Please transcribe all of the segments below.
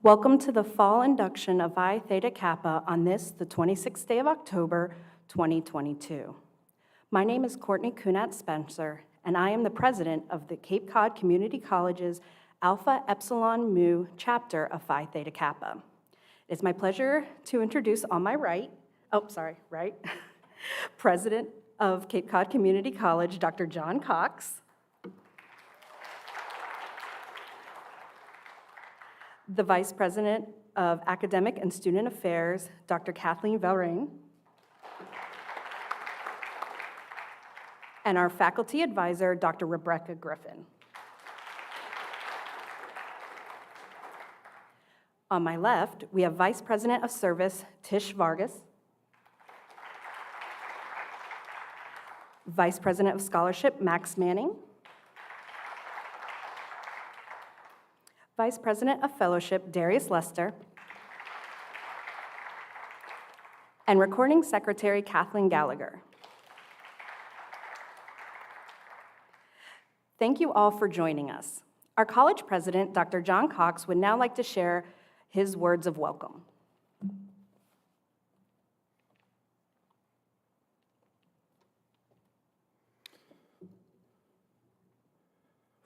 Welcome to the fall induction of Phi Theta Kappa on this, the 26th day of October, 2022. My name is Courtney Kunat Spencer, and I am the president of the Cape Cod Community College's Alpha Epsilon Mu chapter of Phi Theta Kappa. It's my pleasure to introduce on my right, President of Cape Cod Community College, Dr. John Cox. The Vice President of Academic and Student Affairs, Dr. Kathleen Velring. And our faculty advisor, Dr. Rebecca Griffin. On my left, we have Vice President of Service, Tish Vargas. Vice President of Scholarship, Max Manning. Vice President of Fellowship, Darius Lester. And Recording Secretary, Kathleen Gallagher. Thank you all for joining us. Our college president, Dr. John Cox, would now like to share his words of welcome.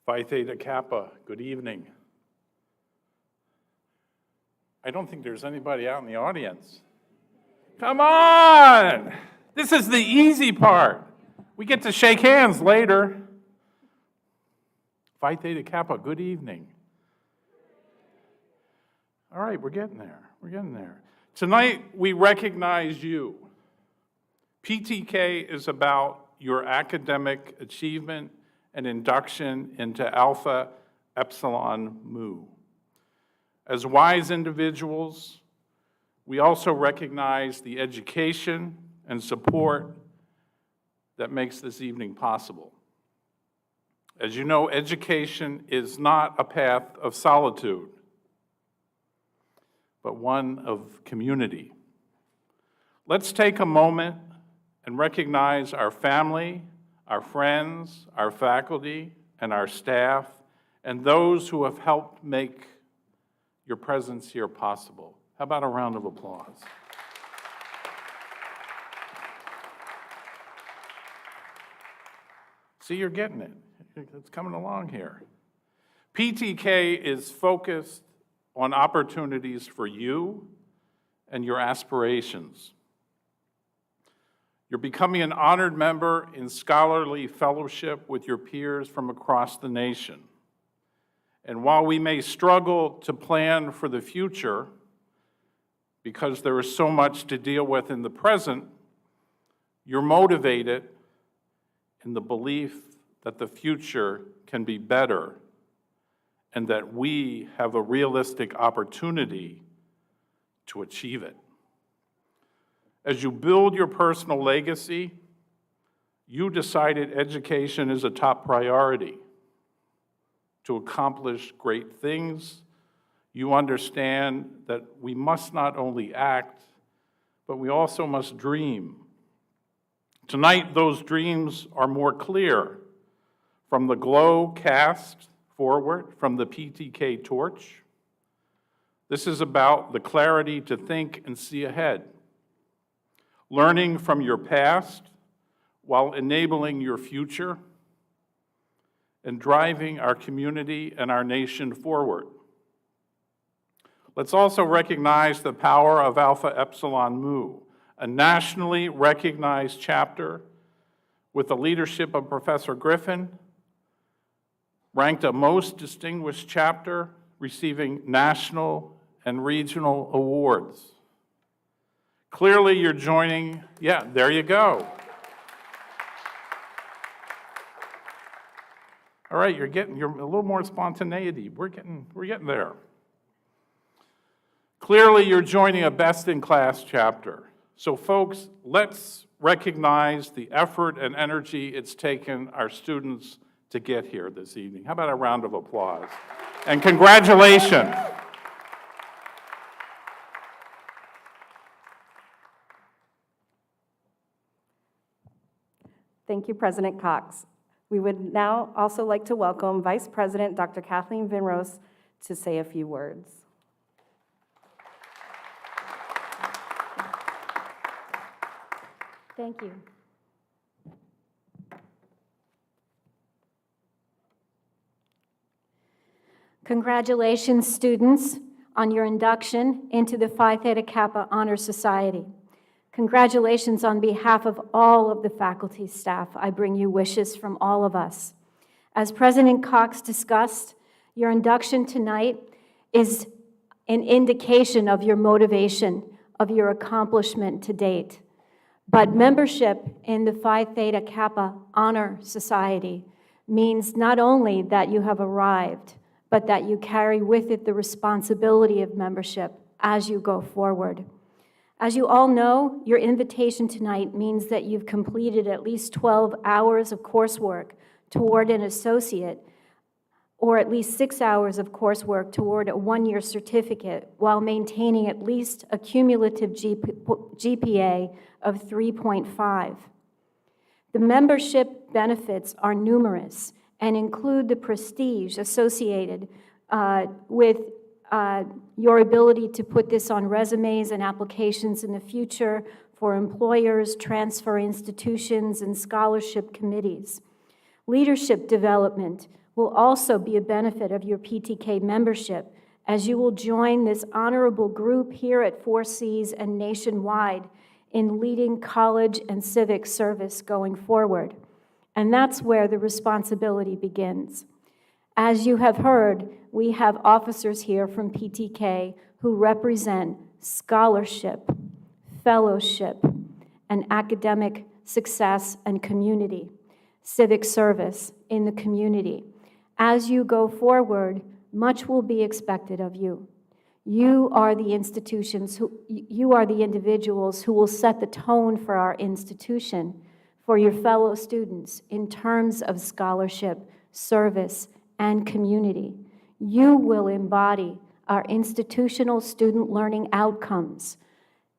Phi Theta Kappa, good evening. I don't think there's anybody out in the audience. Come on! This is the easy part. We get to shake hands later. Phi Theta Kappa, good evening. All right, we're getting there. We're getting there. Tonight, we recognize you. PTK is about your academic achievement and induction into Alpha Epsilon Mu. As wise individuals, we also recognize the education and support that makes this evening possible. As you know, education is not a path of solitude, but one of community. Let's take a moment and recognize our family, our friends, our faculty, and our staff, and those who have helped make your presence here possible. How about a round of applause? See, you're getting it. It's coming along here. PTK is focused on opportunities for you and your aspirations. You're becoming an honored member in scholarly fellowship with your peers from across the nation. And while we may struggle to plan for the future, because there is so much to deal with in the present, you're motivated in the belief that the future can be better and that we have a realistic opportunity to achieve it. As you build your personal legacy, you decided education is a top priority. To accomplish great things, you understand that we must not only act, but we also must dream. Tonight, those dreams are more clear from the glow cast forward from the PTK torch. This is about the clarity to think and see ahead, learning from your past while enabling your future, and driving our community and our nation forward. Let's also recognize the power of Alpha Epsilon Mu, a nationally recognized chapter with the leadership of Professor Griffin, ranked a most distinguished chapter, receiving national and regional awards. Clearly you're joining, yeah, there you go. All right, you're a little more spontaneity. We're getting there. Clearly, you're joining a best-in-class chapter. So folks, let's recognize the effort and energy it's taken our students to get here this evening. How about a round of applause? And congratulations. Thank you, President Cox. We would now also like to welcome Vice President Dr. Kathleen Vinros to say a few words. Thank you. Congratulations, students, on your induction into the Phi Theta Kappa Honor Society. Congratulations on behalf of all of the faculty staff. I bring you wishes from all of us. As President Cox discussed, your induction tonight is an indication of your motivation, of your accomplishment to date. But membership in the Phi Theta Kappa Honor Society means not only that you have arrived, but that you carry with it the responsibility of membership as you go forward. As you all know, your invitation tonight means that you've completed at least 12 hours of coursework toward an associate, or at least 6 hours of coursework toward a one-year certificate, while maintaining at least a cumulative GPA of 3.5. The membership benefits are numerous and include the prestige associated with your ability to put this on resumes and applications in the future for employers, transfer institutions, and scholarship committees. Leadership development will also be a benefit of your PTK membership, as you will join this honorable group here at 4Cs and nationwide in leading college and civic service going forward. And that's where the responsibility begins. As you have heard, we have officers here from PTK who represent scholarship, fellowship, and academic success and community, civic service in the community. As you go forward, much will be expected of you. You are the you are the individuals who will set the tone for our institution, for your fellow students in terms of scholarship, service, and community. You will embody our institutional student learning outcomes,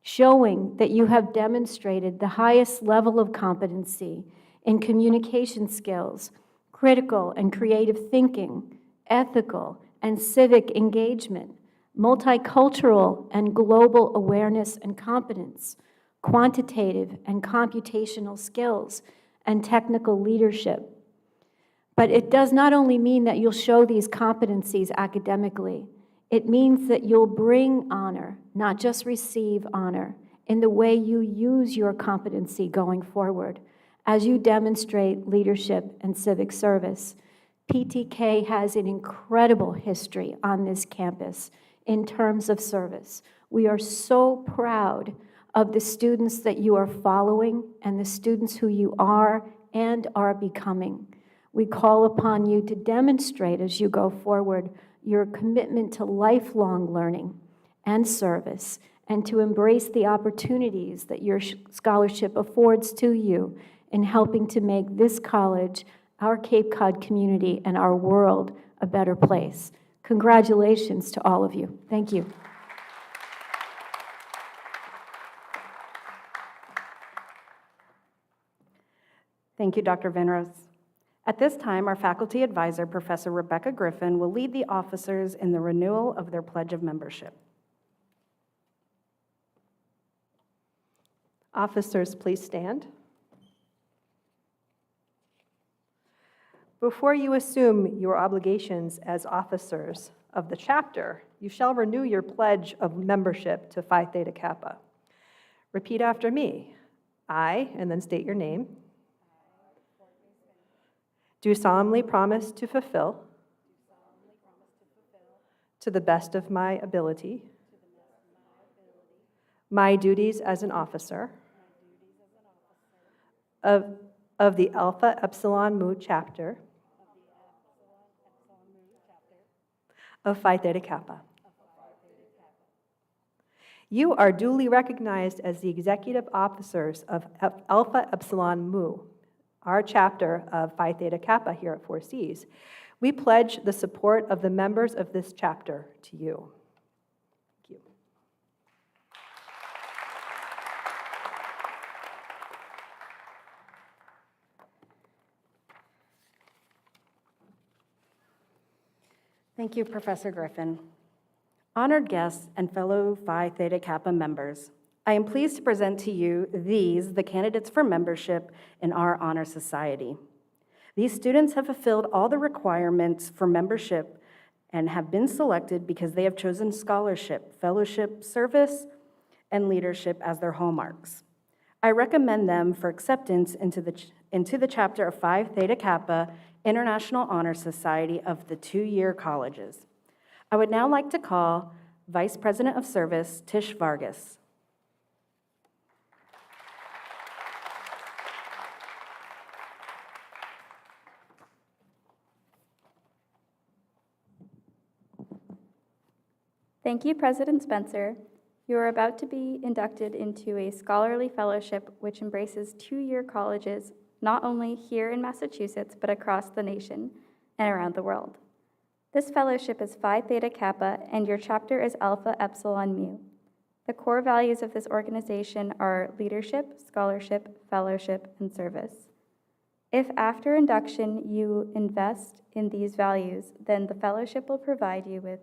showing that you have demonstrated the highest level of competency in communication skills, critical and creative thinking, ethical and civic engagement, multicultural and global awareness and competence, quantitative and computational skills, and technical leadership. But it does not only mean that you'll show these competencies academically, it means that you'll bring honor, not just receive honor, in the way you use your competency going forward as you demonstrate leadership and civic service. PTK has an incredible history on this campus in terms of service. We are so proud of the students that you are following and the students who you are and are becoming. We call upon you to demonstrate as you go forward your commitment to lifelong learning and service, and to embrace the opportunities that your scholarship affords to you in helping to make this college, our Cape Cod community, and our world a better place. Congratulations to all of you. Thank you. Thank you, Dr. Vinros. At this time, our faculty advisor, Professor Rebecca Griffin, will lead the officers in the renewal of their Pledge of Membership. Officers, please stand. Before you assume your obligations as officers of the chapter, you shall renew your pledge of membership to Phi Theta Kappa. Repeat after me. I, and then state your name, do solemnly promise to fulfill, to the best of my ability, my duties as an officer of the Alpha Epsilon Mu chapter of Phi Theta Kappa. You are duly recognized as the executive officers of Alpha Epsilon Mu, our chapter of Phi Theta Kappa here at 4Cs. We pledge the support of the members of this chapter to you. Thank you. Thank you, Professor Griffin. Honored guests and fellow Phi Theta Kappa members, I am pleased to present to you the candidates for membership in our honor society. These students have fulfilled all the requirements for membership and have been selected because they have chosen scholarship, fellowship, service, and leadership as their hallmarks. I recommend them for acceptance into the chapter of Phi Theta Kappa International Honor Society of the two-year colleges. I would now like to call Vice President of Service, Tish Vargas. Thank you, President Spencer. You are about to be inducted into a scholarly fellowship which embraces two-year colleges not only here in Massachusetts, but across the nation and around the world. This fellowship is Phi Theta Kappa, and your chapter is Alpha Epsilon Mu. The core values of this organization are leadership, scholarship, fellowship, and service. If after induction you invest in these values, then the fellowship will provide you with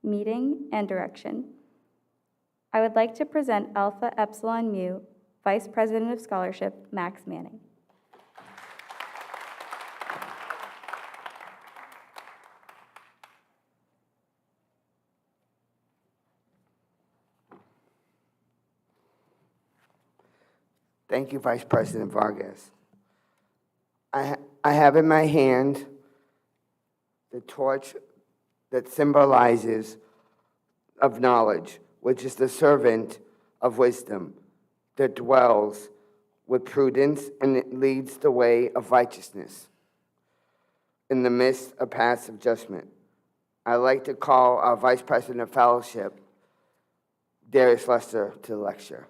meaning and direction. I would like to present Alpha Epsilon Mu, Vice President of Scholarship, Max Manning. Thank you, Vice President Vargas. I have in my hand the torch that symbolizes of knowledge, which is the servant of wisdom that dwells with prudence and it leads the way of righteousness in the midst of paths of judgment. I'd like to call our Vice President of Fellowship, Darius Lester, to the lecture.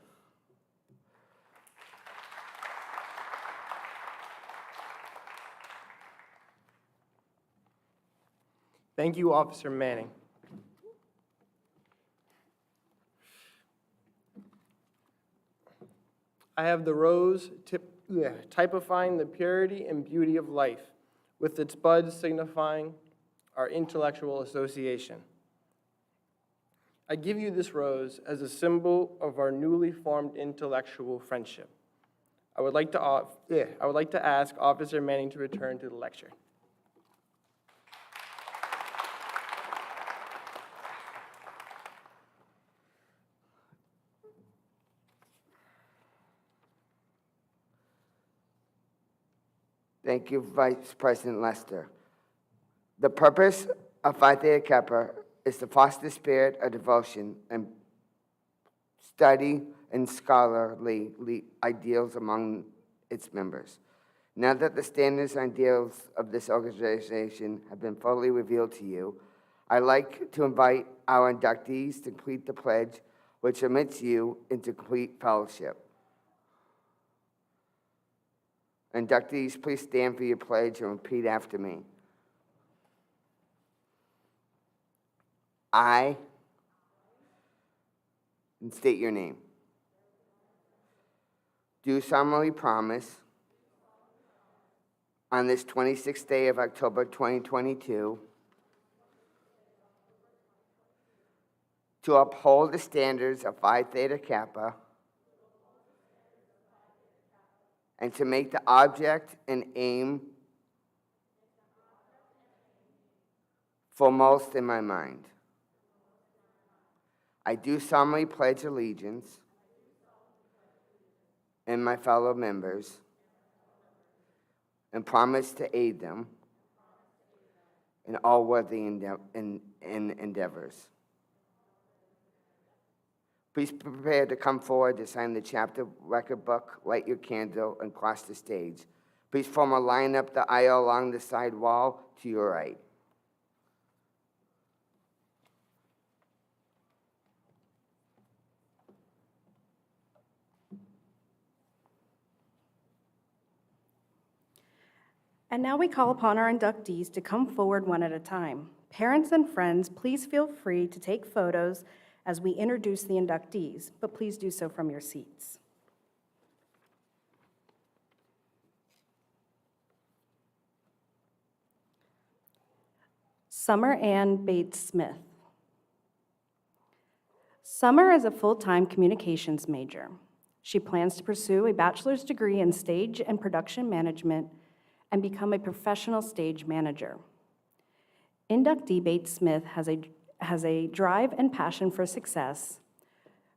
Thank you, Officer Manning. I have the rose typifying the purity and beauty of life, with its buds signifying our intellectual association. I give you this rose as a symbol of our newly formed intellectual friendship. I would like to ask Officer Manning to return to the lecture. Thank you, Vice President Lester. The purpose of Phi Theta Kappa is to foster the spirit of devotion and study and scholarly ideals among its members. Now that the standards and ideals of this organization have been fully revealed to you, I'd like to invite our inductees to complete the pledge, which admits you into complete fellowship. Inductees, please stand for your pledge and repeat after me. I, and state your name, do solemnly promise on this 26th day of October 2022 to uphold the standards of Phi Theta Kappa and to make the object and aim foremost in my mind. I do solemnly pledge allegiance and my fellow members and promise to aid them in all worthy endeavors. Please prepare to come forward to sign the chapter record book, light your candle, and cross the stage. Please form a line up the aisle along the side wall to your right. And now we call upon our inductees to come forward one at a time. Parents and friends, please feel free to take photos as we introduce the inductees, but please do so from your seats. Summer Ann Bates Smith. Summer is a full-time communications major. She plans to pursue a bachelor's degree in stage and production management and become a professional stage manager. Inductee Bates Smith has a drive and passion for success.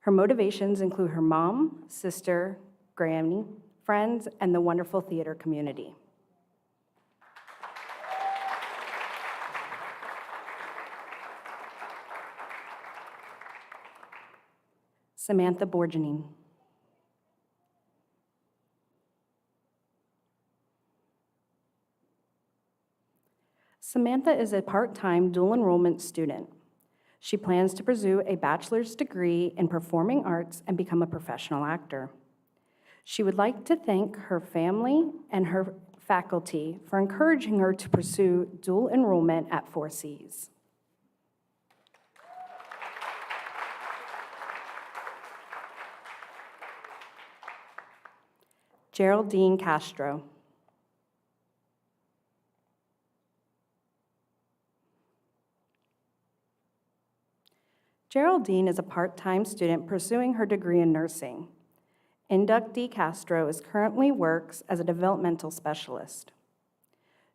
Her motivations include her mom, sister, granny, friends, and the wonderful theater community. Samantha Borgenine. Samantha is a part-time dual enrollment student. She plans to pursue a bachelor's degree in performing arts and become a professional actor. She would like to thank her family and her faculty for encouraging her to pursue dual enrollment at 4Cs. Geraldine Castro. Geraldine is a part-time student pursuing her degree in nursing. Inductee Castro currently works as a developmental specialist.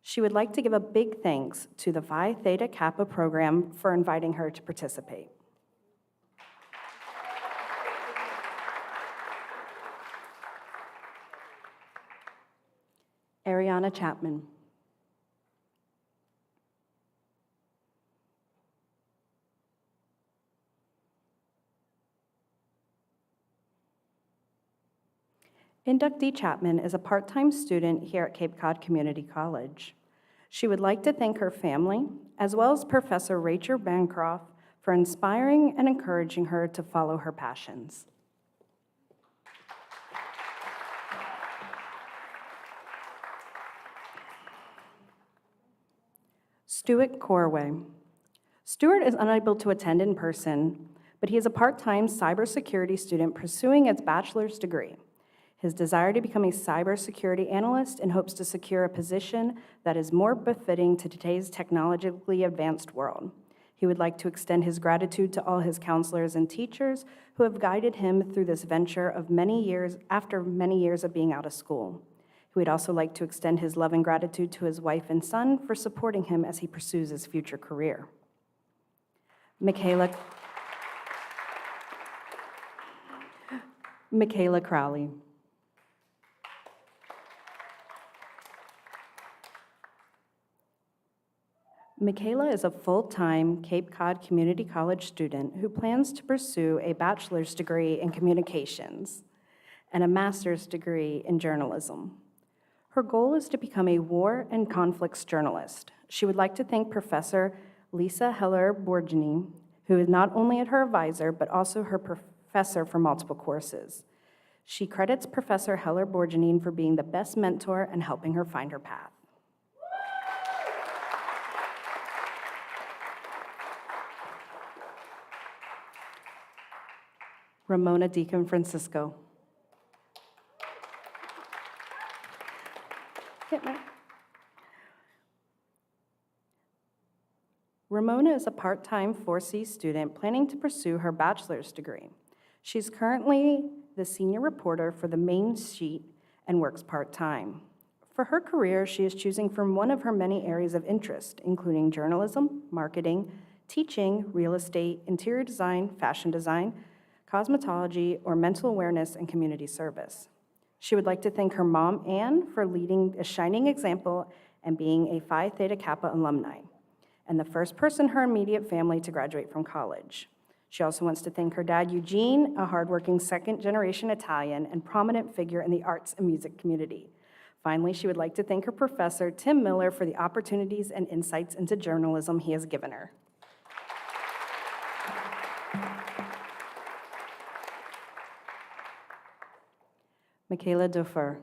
She would like to give a big thanks to the Phi Theta Kappa program for inviting her to participate. Ariana Chapman. Inductee Chapman is a part-time student here at Cape Cod Community College. She would like to thank her family, as well as Professor Rachel Bancroft, for inspiring and encouraging her to follow her passions. Stuart Corway. Stuart is unable to attend in person, but he is a part-time cybersecurity student pursuing his bachelor's degree. His desire to become a cybersecurity analyst and hopes to secure a position that is more befitting to today's technologically advanced world. He would like to extend his gratitude to all his counselors and teachers who have guided him through this venture of after many years of being out of school. He would also like to extend his love and gratitude to his wife and son for supporting him as he pursues his future career. Michaela Crowley. Michaela is a full-time Cape Cod Community College student who plans to pursue a bachelor's degree in communications and a master's degree in journalism. Her goal is to become a war and conflicts journalist. She would like to thank Professor Lisa Heller-Borgini, who is not only her advisor, but also her professor for multiple courses. She credits Professor Heller-Borgini for being the best mentor and helping her find her path. Ramona Deacon Francisco. Ramona is a part-time 4C student planning to pursue her bachelor's degree. She's currently the senior reporter for the Main Sheet and works part-time. For her career, she is choosing from one of her many areas of interest, including journalism, marketing, teaching, real estate, interior design, fashion design, cosmetology, or mental awareness and community service. She would like to thank her mom, Anne, for leading a shining example and being a Phi Theta Kappa alumni, and the first person in her immediate family to graduate from college. She also wants to thank her dad, Eugene, a hardworking second-generation Italian and prominent figure in the arts and music community. Finally, she would like to thank her professor, Tim Miller, for the opportunities and insights into journalism he has given her. Michaela Dufour.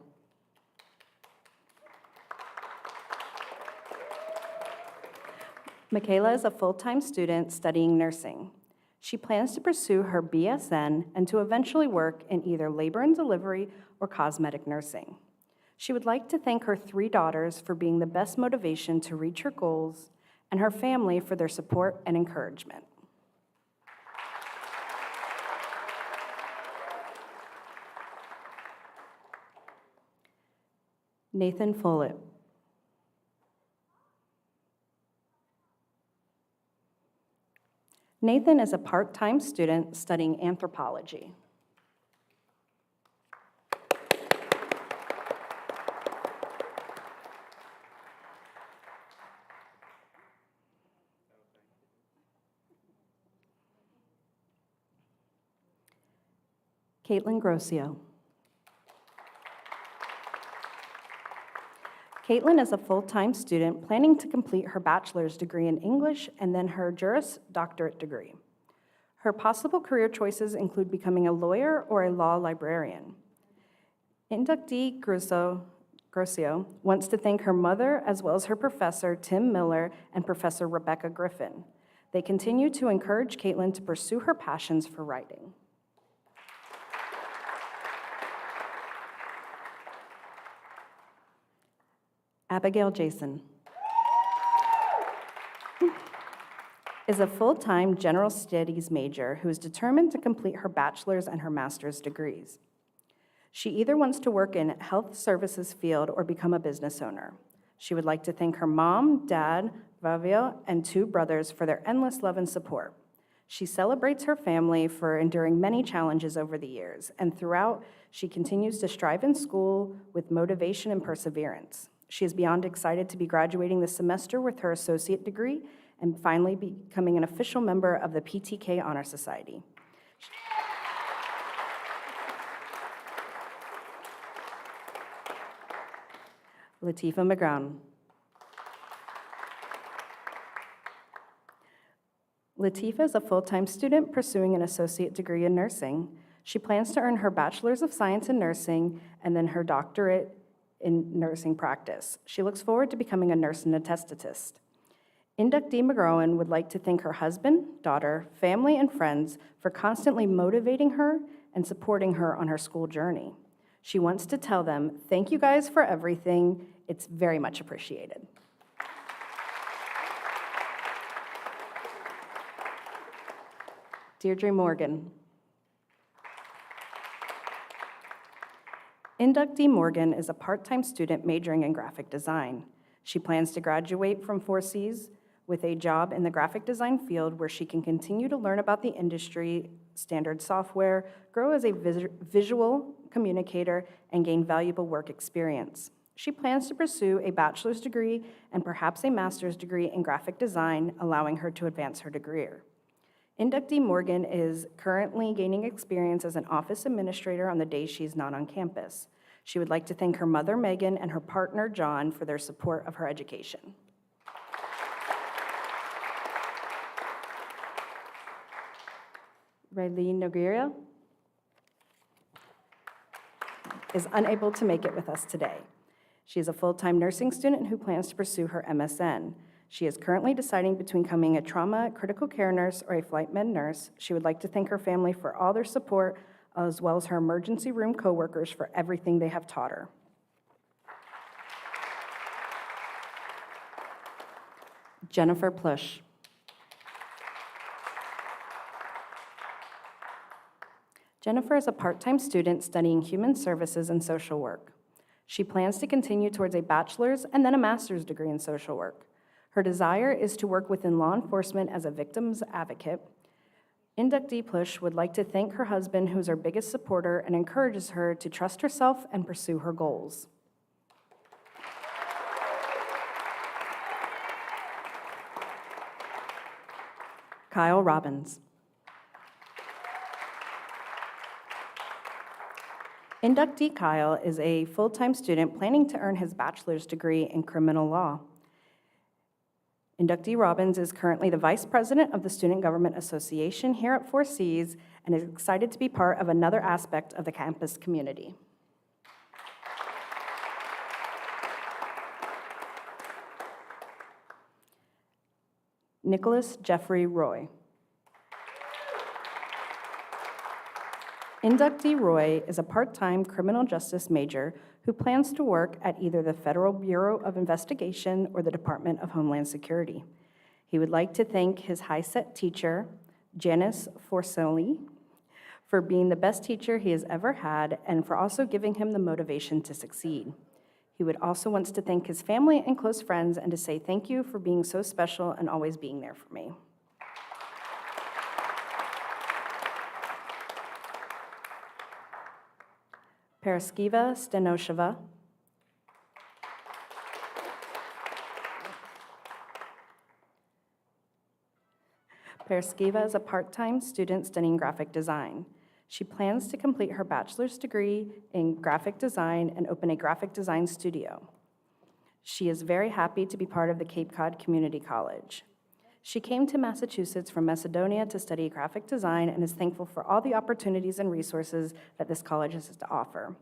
Michaela is a full-time student studying nursing. She plans to pursue her BSN and to eventually work in either labor and delivery or cosmetic nursing. She would like to thank her 3 daughters for being the best motivation to reach her goals and her family for their support and encouragement. Nathan Follett. Nathan is a part-time student studying anthropology. Caitlin Grossio. Caitlin is a full-time student planning to complete her bachelor's degree in English and then her Juris Doctorate degree. Her possible career choices include becoming a lawyer or a law librarian. Inductee Grossio wants to thank her mother as well as her professor, Tim Miller, and Professor Rebecca Griffin. They continue to encourage Caitlin to pursue her passions for writing. Abigail Jason is a full-time general studies major who is determined to complete her bachelor's and her master's degrees. She either wants to work in health services field or become a business owner. She would like to thank her mom, dad, Vavia, and 2 brothers for their endless love and support. She celebrates her family for enduring many challenges over the years, and throughout, she continues to strive in school with motivation and perseverance. She is beyond excited to be graduating this semester with her associate degree and finally becoming an official member of the PTK Honor Society. Latifa McGrown. Latifa is a full-time student pursuing an associate degree in nursing. She plans to earn her Bachelor's of Science in Nursing and then her doctorate in nursing practice. She looks forward to becoming a nurse and anesthetist. Inductee McGrowan would like to thank her husband, daughter, family, and friends for constantly motivating her and supporting her on her school journey. She wants to tell them, thank you guys for everything. It's very much appreciated. Deirdre Morgan. Inductee Morgan is a part-time student majoring in graphic design. She plans to graduate from 4Cs with a job in the graphic design field where she can continue to learn about the industry, standard software, grow as a visual communicator, and gain valuable work experience. She plans to pursue a bachelor's degree and perhaps a master's degree in graphic design, allowing her to advance her degree. Inductee Morgan is currently gaining experience as an office administrator on the days she's not on campus. She would like to thank her mother, Megan, and her partner, John, for their support of her education. Raylene Nogueira is unable to make it with us today. She is a full-time nursing student who plans to pursue her MSN. She is currently deciding between becoming a trauma critical care nurse or a flight med nurse. She would like to thank her family for all their support, as well as her emergency room coworkers for everything they have taught her. Jennifer Plush. Jennifer is a part-time student studying human services and social work. She plans to continue towards a bachelor's and then a master's degree in social work. Her desire is to work within law enforcement as a victim's advocate. Inductee Plush would like to thank her husband, who's her biggest supporter, and encourages her to trust herself and pursue her goals. Kyle Robbins. Inductee Kyle is a full-time student planning to earn his bachelor's degree in criminal law. Inductee Robbins is currently the vice president of the Student Government Association here at 4Cs and is excited to be part of another aspect of the campus community. Nicholas Jeffrey Roy. Inductee Roy is a part-time criminal justice major who plans to work at either the Federal Bureau of Investigation or the Department of Homeland Security. He would like to thank his high-set teacher, Janice Forcelli, for being the best teacher he has ever had and for also giving him the motivation to succeed. He would also wants to thank his family and close friends and to say thank you for being so special and always being there for me. Paraskiva Stenosheva. Paraskiva is a part-time student studying graphic design. She plans to complete her bachelor's degree in graphic design and open a graphic design studio. She is very happy to be part of the Cape Cod Community College. She came to Massachusetts from Macedonia to study graphic design and is thankful for all the opportunities and resources that this college has to offer.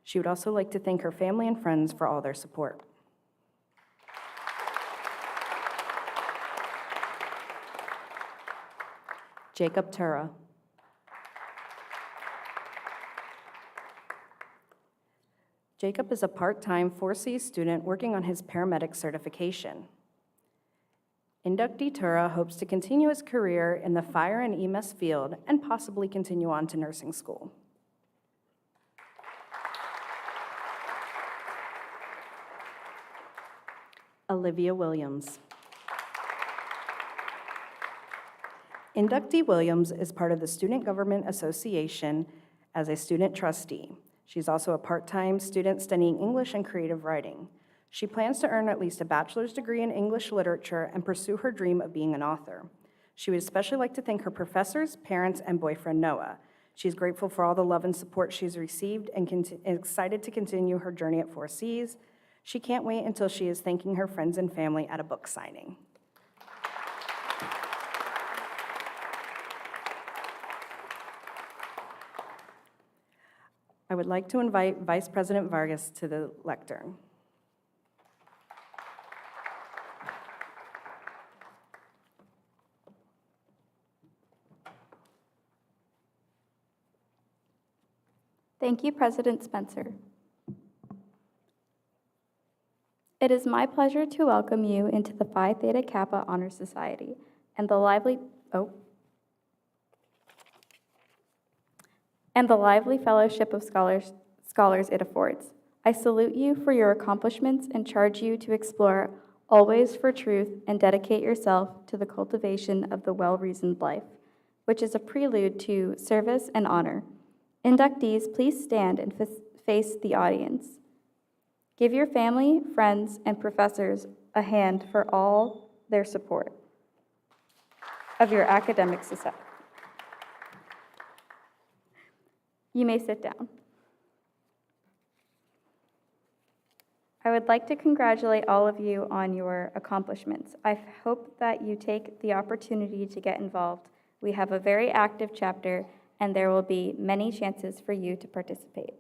She would also like to thank her family and friends for all their support. Jacob Tura. Jacob is a part-time 4C student working on his paramedic certification. Inductee Tura hopes to continue his career in the fire and EMS field and possibly continue on to nursing school. Olivia Williams. Inductee Williams is part of the Student Government Association as a student trustee. She's also a part-time student studying English and creative writing. She plans to earn at least a bachelor's degree in English literature and pursue her dream of being an author. She would especially like to thank her professors, parents, and boyfriend, Noah. She's grateful for all the love and support she's received and excited to continue her journey at 4Cs. She can't wait until she is thanking her friends and family at a book signing. I would like to invite Vice President Vargas to the lectern. Thank you, President Spencer. It is my pleasure to welcome you into the Phi Theta Kappa Honor Society and the lively fellowship of scholars it affords. I salute you for your accomplishments and charge you to explore always for truth and dedicate yourself to the cultivation of the well-reasoned life, which is a prelude to service and honor. Inductees, please stand and face the audience. Give your family, friends, and professors a hand for all their support of your academic success. You may sit down. I would like to congratulate all of you on your accomplishments. I hope that you take the opportunity to get involved. We have a very active chapter, and there will be many chances for you to participate.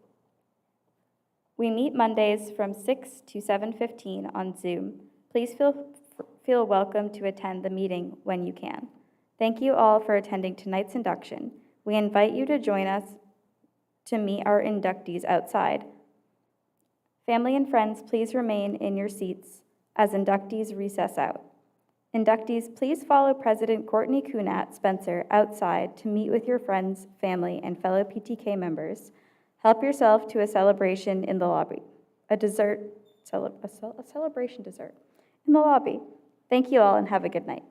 We meet Mondays from 6 to 7:15 on Zoom. Please feel welcome to attend the meeting when you can. Thank you all for attending tonight's induction. We invite you to join us to meet our inductees outside. Family and friends, please remain in your seats as inductees recess out. Inductees, please follow President Courtney Kunat Spencer outside to meet with your friends, family, and fellow PTK members. Help yourself to a celebration in the lobby, a celebration dessert in the lobby. Thank you all and have a good night.